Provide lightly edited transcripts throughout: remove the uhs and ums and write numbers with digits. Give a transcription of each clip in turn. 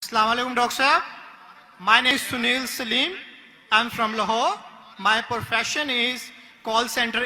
Assalamu alaikum, Dr. Sahab. My name is Sunil Salim. I'm from Lahore. My profession is call center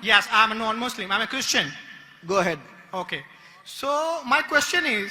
Yes, I'm a non-Muslim. I'm a Christian. Go ahead. Okay. So my question is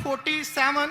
47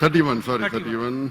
31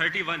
31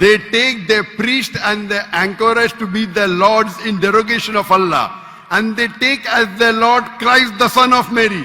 they take their priest and their anchorage to be their lords in derogation of Allah, and they take as their Lord Christ the son of Mary.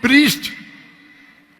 priest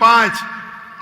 5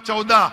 14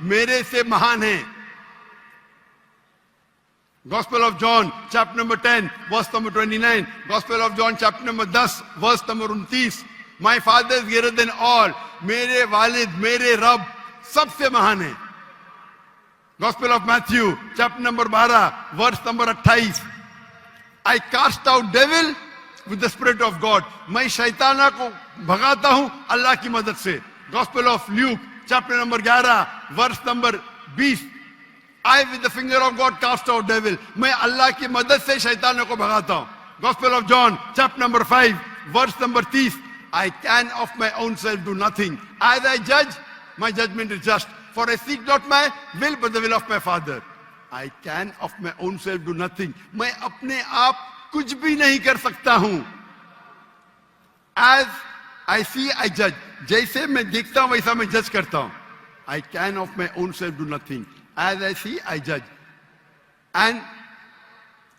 میرے سے مہان ہیں. Gospel of John, chapter number 10, verse number 29. Gospel of John, chapter number 10, verse number 29. My father is greater than all. میرے والد, میرے رب سب سے مہان ہیں. Gospel of Matthew, chapter number 12, verse number 28. I cast out devil with the spirit of God. میں شیطانہ کو بھگاتا ہوں اللہ کی مدد سے. Gospel of Luke, chapter number 11, verse number 20. I with the finger of God cast out devil. میں اللہ کی مدد سے شیطانوں کو بھگاتا ہوں. Gospel of John, chapter number 5, verse number 30. I can of my own self do nothing. As I judge, my judgment is just. For I seek not my will, but the will of my Father. I can of my own self do nothing. میں اپنے آپ کچھ بھی نہیں کر سکتا ہوں. As I see, I judge. جیسے میں دیکھتا ہوں ویسا میں جج کرتا ہوں. I can of my own self do nothing. As I see, I judge. And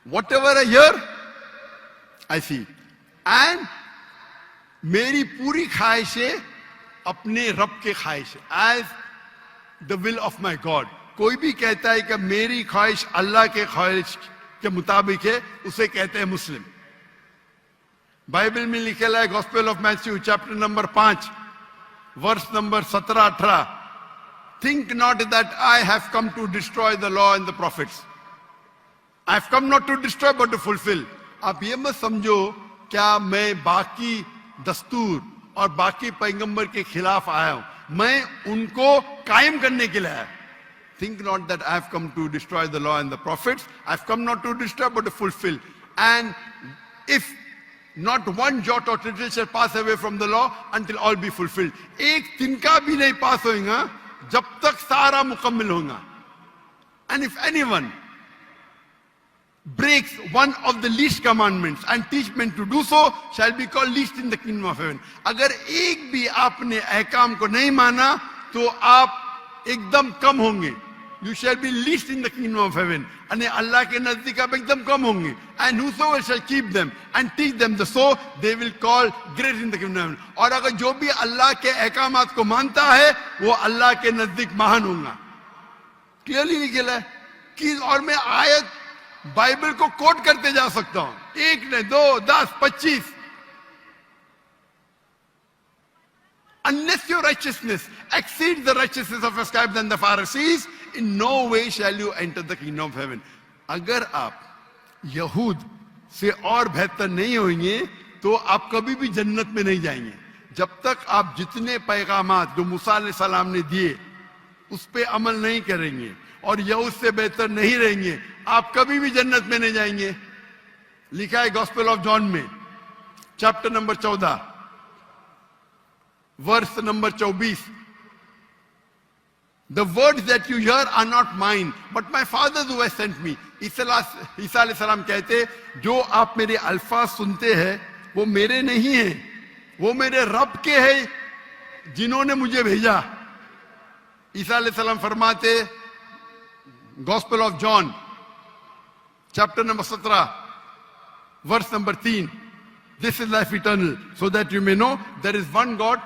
whatever I hear, I see. And میری پوری خواہشیں اپنے رب کے خواہش ہے. As the will of my God. کوئی بھی کہتا ہے کہ میری خواہش اللہ کے خواہش کے مطابق ہے, اسے کہتے ہیں مسلم. بائبل میں لکھا ہے Gospel of Matthew chapter number 5 verse number 17-18. Think not that I have come to destroy the law and the prophets. I have come not to destroy but to fulfill. آپ یہ مت سمجھو کیا میں باقی دستور اور باقی پیغمبر کے خلاف آیا ہوں. میں ان کو قائم کرنے کے لیے آیا. Think not that I have come to destroy the law and the prophets. I have come not to destroy but to fulfill. And if not one jot or tittle shall pass away from the law until all be fulfilled. ایک تنکا بھی نہیں پاس ہوئے گا جب تک سارا مکمل ہوگا. And if anyone breaks one of the least commandments and teach men to do so, shall be called least in the kingdom of heaven. اگر ایک بھی آپ نے احکام کو نہیں مانا تو آپ ایک دم کم ہوں گے. You shall be least in the kingdom of heaven. یعنی اللہ کے نزدیک آپ ایک دم کم ہوں گے. And whosoever shall keep them and teach them the so, they will call great in the kingdom of heaven. اور اگر جو بھی اللہ کے احکامات کو مانتا ہے وہ اللہ کے نزدیک مہان ہوں گا. کلیئرلی لکھا ہے کہ اور میں آیت بائبل کو کوٹ کرتے جا سکتا ہوں, ایک نے 2, 10, 25. Unless your righteousness exceeds the righteousness of your scribes and the Pharisees, in no way shall you enter the kingdom of heaven. اگر آپ یہود سے اور بہتر نہیں ہوئیں گے تو آپ کبھی بھی جنت میں نہیں جائیں گے. جب تک آپ جتنے پیغامات جو موسیٰ علیہ السلام نے دیے اس پہ عمل نہیں کریں گے اور یہود سے بہتر نہیں رہیں گے, آپ کبھی بھی جنت میں نہیں جائیں گے. لکھا ہے گوسپل آف جان میں chapter number 14 verse number 24. The words that you hear are not mine, but my Father who has sent me. عیسیٰ علیہ السلام کہتے جو آپ میرے الفاظ سنتے ہیں وہ میرے نہیں ہیں, وہ میرے رب کے ہیں جنہوں نے مجھے بھیجا. عیسیٰ علیہ السلام فرماتے Gospel of John chapter number 17 verse number 3. This is life eternal, so that you may know there is one God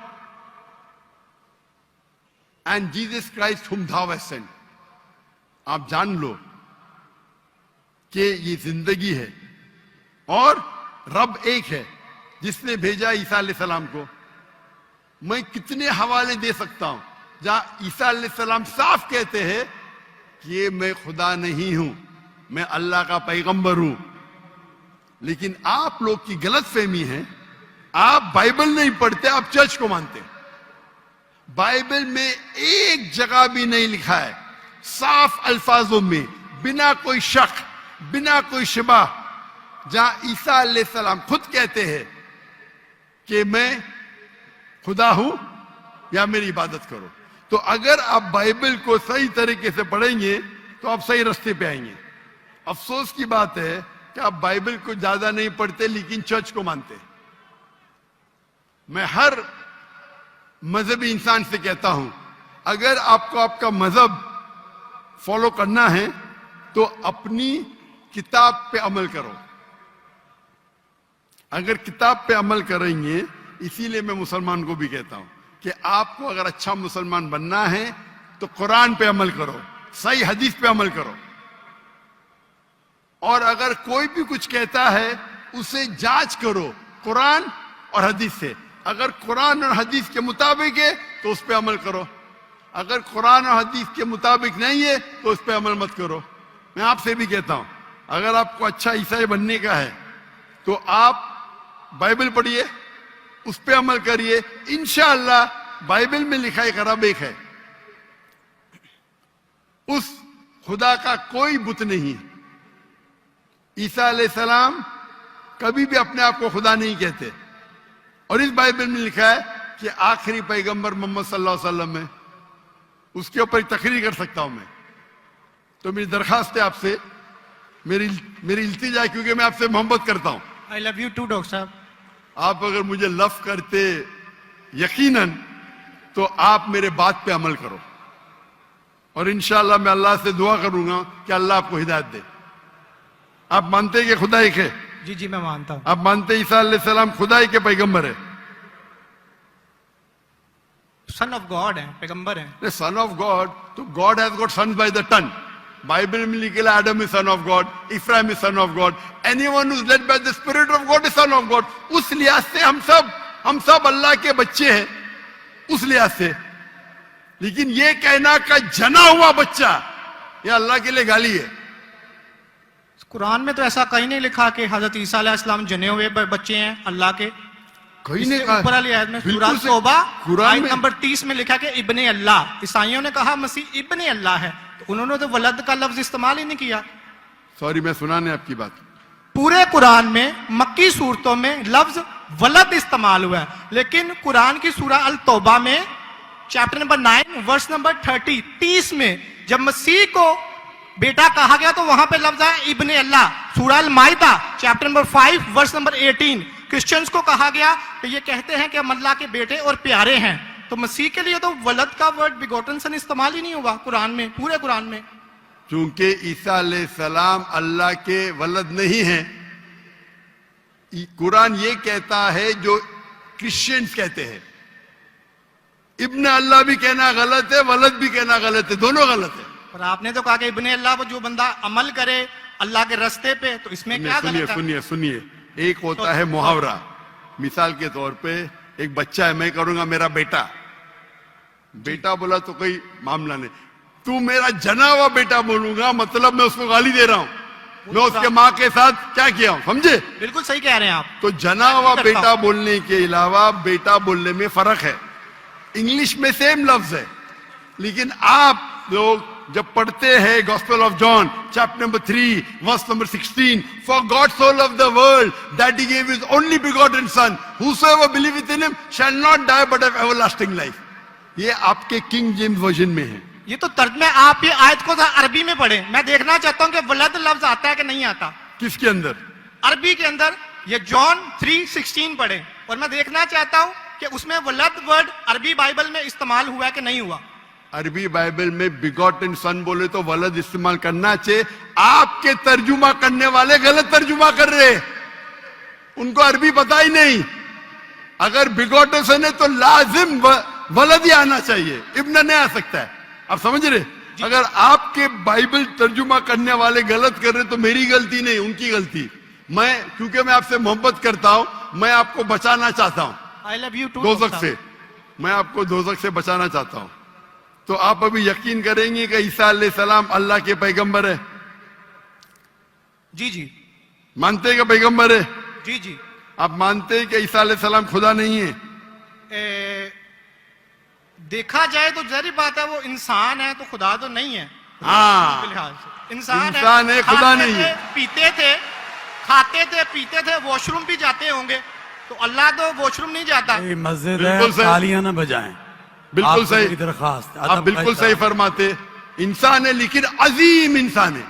and Jesus Christ whom thou hast sent. آپ جان لو کہ یہ زندگی ہے اور رب ایک ہے جس نے بھیجا عیسیٰ علیہ السلام کو. میں کتنے حوالے دے سکتا ہوں جہاں عیسیٰ علیہ السلام صاف کہتے ہیں کہ میں خدا نہیں ہوں, میں اللہ کا پیغمبر ہوں. لیکن آپ لوگ کی غلط فہمی ہے, آپ بائبل نہیں پڑھتے, آپ چرچ کو مانتے. بائبل میں ایک جگہ بھی نہیں لکھا ہے صاف الفاظوں میں بنا کوئی شک بنا کوئی شبہ جہاں عیسیٰ علیہ السلام خود کہتے ہیں کہ میں خدا ہوں یا میری عبادت کرو. تو اگر آپ بائبل کو صحیح طریقے سے پڑھیں گے تو آپ صحیح رستے پہ آئیں گے. افسوس کی بات ہے کہ آپ بائبل کو زیادہ نہیں پڑھتے لیکن چرچ کو مانتے. میں ہر مذہبی انسان سے کہتا ہوں اگر آپ کو آپ کا مذہب فالو کرنا ہے تو اپنی کتاب پہ عمل کرو. اگر کتاب پہ عمل کریں گے, اسی لیے میں مسلمان کو بھی کہتا ہوں کہ آپ کو اگر اچھا مسلمان بننا ہے تو قرآن پہ عمل کرو, صحیح حدیث پہ عمل کرو. اور اگر کوئی بھی کچھ کہتا ہے اسے جانچ کرو قرآن اور حدیث سے. اگر قرآن اور حدیث کے مطابق ہے تو اس پہ عمل کرو, اگر قرآن اور حدیث کے مطابق نہیں ہے تو اس پہ عمل مت کرو. میں آپ سے بھی کہتا ہوں, اگر آپ کو اچھا عیسائی بننے کا ہے تو آپ بائبل پڑھیے, اس پہ عمل کریے. انشاءاللہ بائبل میں لکھا ایک رب ایک ہے, اس خدا کا کوئی بت نہیں ہے. عیسیٰ علیہ السلام کبھی بھی اپنے آپ کو خدا نہیں کہتے, اور اس بائبل میں لکھا ہے کہ آخری پیغمبر محمد صلی اللہ علیہ وسلم ہے. اس کے اوپر تقریر کر سکتا ہوں میں. تو میری درخواست ہے آپ سے, میری التجا ہے, کیونکہ میں آپ سے محبت کرتا ہوں. I love you too, doctor صاحب. آپ اگر مجھے لو کرتے یقیناً تو آپ میرے بات پہ عمل کرو, اور انشاءاللہ میں اللہ سے دعا کروں گا کہ اللہ آپ کو ہدایت دے. آپ مانتے ہیں کہ خدا ایک ہے؟ جی جی میں مانتا ہوں. آپ مانتے ہیں عیسیٰ علیہ السلام خدا کے پیغمبر ہے؟ سن آف گاڈ ہے, پیغمبر ہے. سن آف گاڈ, تو God has got sons by the ton. Bible میں لکھا ہے Adam is son of God, Ephraim is son of God, anyone who is led by the spirit of God is son of God. اس لحاظ سے ہم سب اللہ کے بچے ہیں, اس لحاظ سے. لیکن یہ کہنا کہ جنا ہوا بچہ یہ اللہ کے لیے گالی ہے. قرآن میں تو ایسا کہیں نہیں لکھا کہ حضرت عیسیٰ علیہ السلام جنے ہوئے بچے ہیں اللہ کے. کہیں اس نہیں سے کہا. اوپر والی آیت میں بالکل سورہ سے- توبہ قرآن آیت میں- نمبر 30 میں لکھا کہ ابن اللہ. عیسائیوں نے کہا مسیح ابن اللہ ہے, تو انہوں نے تو ولد کا لفظ استعمال ہی نہیں کیا. سوری, میں سنانے آپ کی بات. پورے قرآن میں مکی صورتوں میں لفظ ولد استعمال ہوا ہے, لیکن قرآن کی سورہ التوبہ میں چیپٹر نمبر 9 ورس نمبر 30 میں جب مسیح کو بیٹا کہا گیا تو وہاں پہ لفظ ہے ابن اللہ. سورہ المائدہ chapter number 5 verse number 18 Christians کو کہا گیا کہ یہ کہتے ہیں کہ ہم اللہ کے بیٹے اور پیارے ہیں. تو مسیح کے لیے تو ولد کا ورڈ بیگوٹن سن استعمال ہی نہیں ہوا قرآن میں, پورے قرآن میں. چونکہ عیسیٰ علیہ السلام اللہ کے ولد نہیں ہیں. قرآن یہ کہتا ہے جو کرسچنز کہتے ہیں. ابن اللہ بھی کہنا غلط ہے, ولد بھی کہنا غلط ہے, دونوں غلط ہے. اور آپ نے تو کہا کہ ابن اللہ پر جو بندہ عمل کرے اللہ کے رستے پہ, تو اس میں کیا غلط ہے؟ سنیے, ایک ہوتا ہے محاورہ. مثال کے طور پہ ایک بچہ ہے, میں کروں گا میرا بیٹا. بیٹا بولا تو کوئی معاملہ نہیں. تو میرا جنا ہوا بیٹا بولوں گا مطلب میں اس کو گالی دے رہا ہوں, میں اس کے ماں کے ساتھ کیا کیا ہوں, سمجھے؟ بالکل صحیح کہہ رہے ہیں آپ. تو جنا ہوا بیٹا بولنے کے علاوہ بیٹا بولنے میں فرق ہے. انگلش میں سیم لفظ ہے, لیکن آپ لوگ جب پڑھتے ہیں Gospel of John chapter number 3 verse number 16, for God so loved the world that he gave his only begotten son, whosoever believeth in him shall not die but have everlasting life. یہ آپ کے king James version میں ہے. یہ تو ترجمہ, آپ یہ آیت کو عربی میں پڑھیں. میں دیکھنا چاہتا ہوں کہ ولد لفظ آتا ہے کہ نہیں آتا کس کے اندر؟ عربی کے اندر. یہ جان 3:16 پڑھیں, اور میں دیکھنا چاہتا ہوں کہ اس میں ولد ورڈ عربی بائبل میں استعمال ہوا ہے کہ نہیں ہوا. عربی بائبل میں بیگوٹن سن بولے تو ولد استعمال کرنا چاہیے. آپ کے ترجمہ کرنے والے غلط ترجمہ کر رہے, ان کو عربی پتا ہی نہیں. اگر بیگوٹن سن ہے تو لازم ولد ہی آنا چاہیے, ابن نہیں آ سکتا ہے. آپ سمجھ رہے؟ اگر آپ کے بائبل ترجمہ کرنے والے غلط کر رہے تو میری غلطی نہیں, ان کی غلطی. کیونکہ میں آپ سے محبت کرتا ہوں, میں آپ کو بچانا چاہتا ہوں I love you too, دوزخ ڈاکٹر سے. صاحب. میں آپ کو دوزخ سے بچانا چاہتا ہوں. تو آپ ابھی یقین کریں گے کہ عیسیٰ علیہ السلام اللہ کے پیغمبر ہے؟ جی جی مانتے ہیں کہ پیغمبر ہے؟ جی جی. آپ مانتے ہیں کہ عیسیٰ علیہ السلام خدا نہیں ہے؟ دیکھا جائے تو ظاہری بات ہے وہ انسان ہے, تو خدا تو نہیں ہے. ہاں, فلحال سے انسان ہے, خدا کھاتے نہیں تھے, ہے. پیتے تھے, کھاتے تھے, پیتے تھے, واش روم بھی جاتے ہوں گے. تو اللہ تو واش روم نہیں جاتا. یہ مسجد بالکل ہے, صحیح. تالیاں نہ بجائیں. بالکل آپ سے صحیح, میری درخواست, آپ ادب بالکل کا صحیح احترام. فرماتے. انسان ہے لیکن عظیم انسان ہے.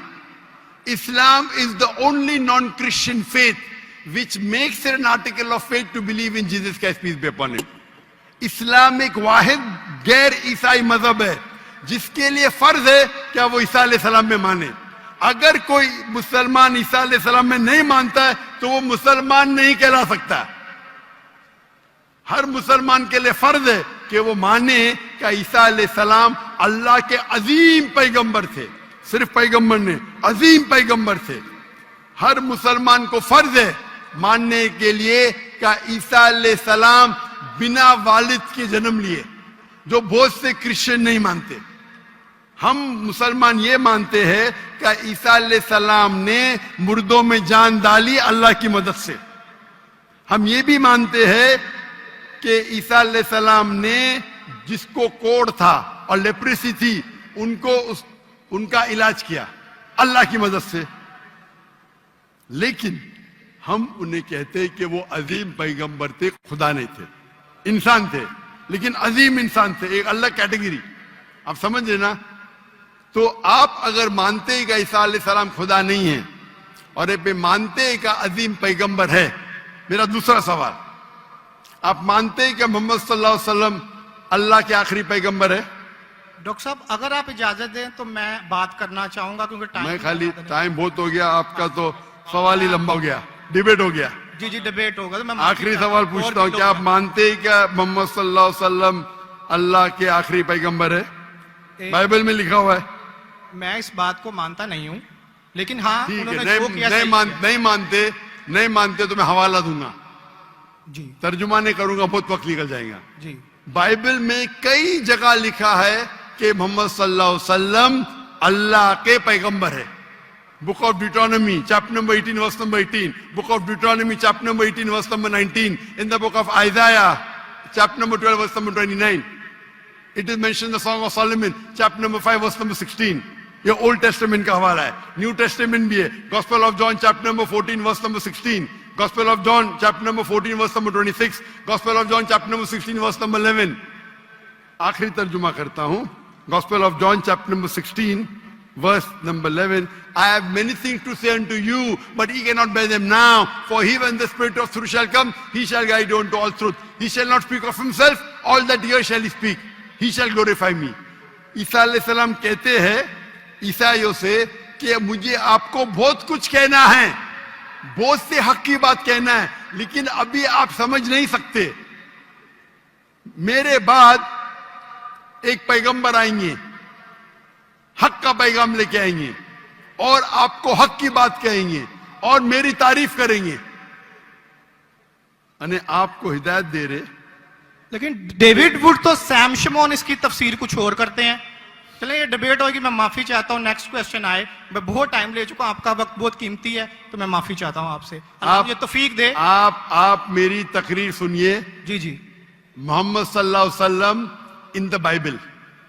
Islam is the only non-Christian faith which makes it an article of faith to believe in Jesus Christ, peace be upon him. اسلام ایک واحد غیر عیسائی مذہب ہے جس کے لیے فرض ہے کیا وہ عیسیٰ علیہ السلام میں مانے. اگر کوئی مسلمان عیسیٰ علیہ السلام میں نہیں مانتا ہے تو وہ مسلمان نہیں کہلا سکتا. ہر مسلمان کے لیے فرض ہے کہ وہ مانے کہ عیسیٰ علیہ السلام اللہ کے عظیم پیغمبر تھے, صرف پیغمبر نے, عظیم پیغمبر تھے. ہر مسلمان کو فرض ہے ماننے کے لیے کہ عیسیٰ علیہ السلام بنا والد کے جنم لیے, جو بہت سے کرسچن نہیں مانتے. ہم مسلمان یہ مانتے ہیں کہ عیسیٰ علیہ السلام نے مردوں میں جان ڈالی اللہ کی مدد سے. ہم یہ بھی مانتے ہیں کہ عیسیٰ علیہ السلام نے جس کو کوڑ تھا اور لیپریسی تھی ان کا علاج کیا اللہ کی مدد سے. لیکن ہم انہیں کہتے ہیں کہ وہ عظیم پیغمبر تھے, خدا نہیں تھے, انسان تھے, لیکن عظیم انسان تھے, ایک اللہ کیٹیگری. آپ سمجھ رہے نا؟ تو آپ اگر مانتے ہیں کہ عیسیٰ علیہ السلام خدا نہیں ہے اور مانتے ہیں کہ عظیم پیغمبر ہے, میرا دوسرا سوال, آپ مانتے ہیں کہ محمد صلی اللہ علیہ وسلم اللہ کے آخری پیغمبر ہے؟ ڈاکٹر صاحب اگر آپ اجازت دیں تو میں بات کرنا چاہوں گا کیونکہ میں خالی ٹائم بہت ہو گیا, آپ کا تو سوال ہی لمبا ہو گیا, ڈیبیٹ ہو گیا. جی ڈیبیٹ ہوگا. تو میں آخری سوال پوچھتا ہوں, کیا آپ مانتے ہیں کہ محمد صلی اللہ علیہ وسلم اللہ کے آخری پیغمبر ہے؟ بائبل میں لکھا ہوا ہے. میں اس بات کو مانتا نہیں ہوں, لیکن ہاں ٹھیک انہوں ہے, نے جو کیا صحیح کیا. نہیں مانتے تو میں حوالہ دوں گا, جی ترجمہ نہیں کروں گا, بہت وقت نکل جائے گا. جی بائبل میں کئی جگہ لکھا ہے کہ محمد صلی اللہ علیہ وسلم اللہ کے پیغمبر ہے. Book of Deuteronomy, chapter number 18, verse number 18. Book of Deuteronomy, chapter number 18, verse number 19. In the book of Isaiah, chapter number 12, verse number 29. It is mentioned in the Song of Solomon, chapter number 5, verse number 16. یہ Old Testament کا حوالہ ہے. New Testament بھی ہے. Gospel of John, chapter number 14, verse number 16. Gospel of John, chapter number 14, verse number 26. Gospel of John, chapter number 16, verse number 11. آخری ترجمہ کرتا ہوں. Gospel of John, chapter number 16, verse number 11. I have many things to say unto you, but ye cannot bear them now. For he, when the Spirit of truth shall come, he shall guide you unto all truth. He shall not speak of himself, all that here shall he speak. He shall glorify me. عیسیٰ علیہ السلام کہتے ہیں عیسائیوں سے کہ مجھے آپ کو بہت کچھ کہنا ہے, بہت سے حق کی بات کہنا ہے, لیکن ابھی آپ سمجھ نہیں سکتے. میرے بعد ایک پیغمبر آئیں گے, حق کا پیغام لے کے آئیں گے, اور آپ کو حق کی بات کہیں گے اور میری تعریف کریں گے. یعنی آپ کو ہدایت دے رہے. لیکن ڈیوڈ وڈ تو سیم شمون اس کی تفسیر کچھ اور کرتے ہیں. چلیں یہ ڈیبیٹ ہوگی, میں معافی چاہتا ہوں. نیکسٹ کویسچن آئے. میں بہت ٹائم لے چکا ہوں, آپ کا وقت بہت قیمتی ہے, تو میں معافی چاہتا ہوں آپ سے. آپ یہ توفیق دے. آپ میری تقریر سنیے. جی محمد صلی اللہ علیہ وسلم ان دا بائبل.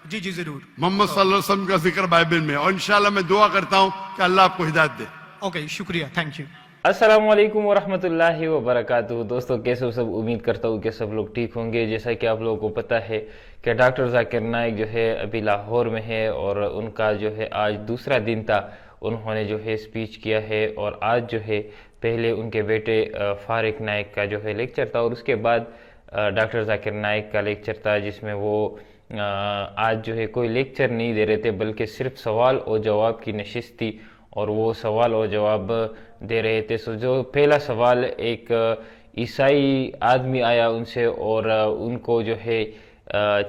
جی ضرور. محمد صلی اللہ علیہ وسلم کا ذکر بائبل میں, اور انشاءاللہ میں دعا کرتا ہوں کہ اللہ آپ کو ہدایت دے. اوکے, شکریہ, تھینک یو. السلام علیکم ورحمۃ اللہ وبرکاتہ. دوستوں کیسے ہو سب؟ امید کرتا ہوں کہ سب لوگ ٹھیک ہوں گے. جیسا کہ آپ لوگوں کو پتہ ہے کہ ڈاکٹر ذاکر نائک جو ہے ابھی لاہور میں ہے, اور ان کا جو ہے آج دوسرا دن تھا. انہوں نے جو ہے اسپیچ کیا ہے, اور آج جو ہے پہلے ان کے بیٹے فارق نائک کا جو ہے لیکچر تھا, اور اس کے بعد ڈاکٹر ذاکر نائک کا لیکچر تھا, جس میں وہ آج جو ہے کوئی لیکچر نہیں دے رہے تھے, بلکہ صرف سوال اور جواب کی نشست تھی, اور وہ سوال اور جواب دے رہے تھے. سو جو پہلا سوال ایک عیسائی آدمی آیا ان سے, اور ان کو جو ہے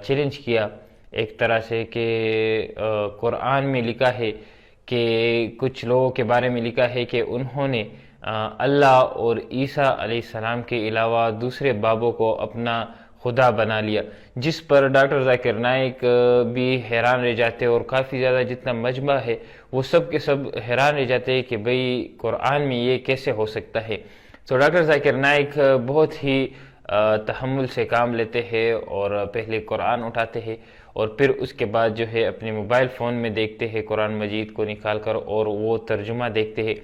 چیلنج کیا ایک طرح سے کہ قرآن میں لکھا ہے کہ کچھ لوگوں کے بارے میں لکھا ہے کہ انہوں نے اللہ اور عیسیٰ علیہ السلام کے علاوہ دوسرے بابوں کو اپنا خدا بنا لیا, جس پر ڈاکٹر ذاکر نائک بھی حیران رہ جاتے, اور کافی زیادہ جتنا مجمع ہے وہ سب کے سب حیران رہ جاتے ہیں کہ بھئی قرآن میں یہ کیسے ہو سکتا ہے. تو ڈاکٹر ذاکر نائک بہت ہی تحمل سے کام لیتے ہیں, اور پہلے قرآن اٹھاتے ہیں, اور پھر اس کے بعد جو ہے اپنے موبائل فون میں دیکھتے ہیں قرآن مجید کو نکال کر, اور وہ ترجمہ دیکھتے ہیں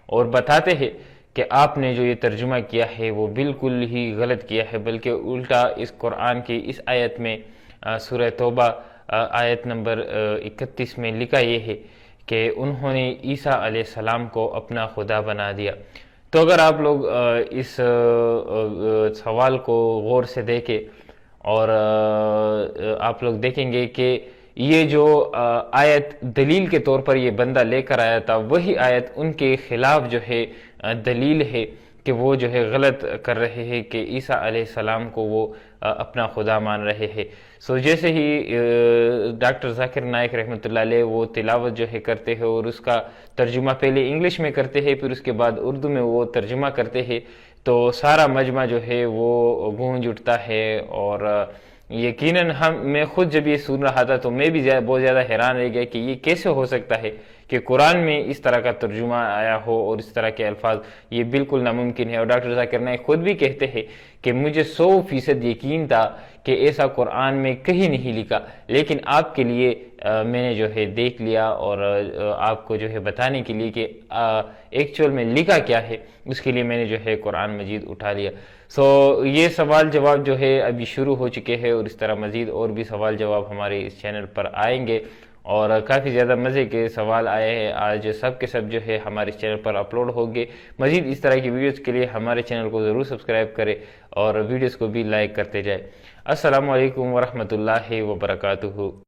اور بتاتے ہیں کہ آپ نے جو یہ ترجمہ کیا ہے وہ بالکل ہی غلط کیا ہے, بلکہ الٹا اس قرآن کی اس آیت میں سورہ توبہ آیت نمبر 31 میں لکھا یہ ہے کہ انہوں نے عیسیٰ علیہ السلام کو اپنا خدا بنا دیا. تو اگر آپ لوگ اس سوال کو غور سے دیکھیں, اور آپ لوگ دیکھیں گے کہ یہ جو آیت دلیل کے طور پر یہ بندہ لے کر آیا تھا, وہی آیت ان کے خلاف جو ہے دلیل ہے کہ کہ وہ جو ہے غلط کر رہے ہیں کہ عیسیٰ علیہ السلام کو وہ اپنا خدا مان رہے ہیں. سو جیسے ہی ڈاکٹر ذاکر نائک رحمۃ اللہ علیہ وہ تلاوت جو ہے کرتے ہیں اور اس کا ترجمہ پہلے انگلش میں کرتے ہیں پھر اس کے بعد اردو میں وہ ترجمہ کرتے ہیں تو سارا مجمع جو ہے وہ گونج اٹھتا ہے. اور یقیناً میں خود جب یہ سن رہا تھا تو میں بھی بہت زیادہ حیران رہ گیا کہ یہ کیسے ہو سکتا ہے کہ قرآن میں اس طرح کا ترجمہ آیا ہو اور اس طرح کے الفاظ. یہ بالکل ناممکن ہے. اور ڈاکٹر ذاکر نائک خود بھی کہتے ہیں کہ مجھے 100% یقین تھا کہ ایسا قرآن میں کہیں نہیں لکھا، لیکن آپ کے لیے میں نے جو ہے دیکھ لیا اور آپ کو جو ہے بتانے کے لیے کہ ایکچوئل میں لکھا کیا ہے، اس کے لیے میں نے جو ہے قرآن مجید اٹھا لیا. سو یہ سوال جواب جو ہے ابھی شروع ہو چکے ہیں اور اس طرح مزید اور بھی سوال جواب ہمارے اس چینل پر آئیں گے اور کافی زیادہ مزے کے سوال آئے ہیں آج. سب کے سب جو ہے ہمارے چینل پر اپلوڈ ہوں گے. مزید اس طرح کی ویڈیوز کے لیے ہمارے چینل کو ضرور سبسکرائب کریں اور ویڈیوز کو بھی لائک کرتے جائیں. السلام علیکم ورحمۃ اللہ وبرکاتہ.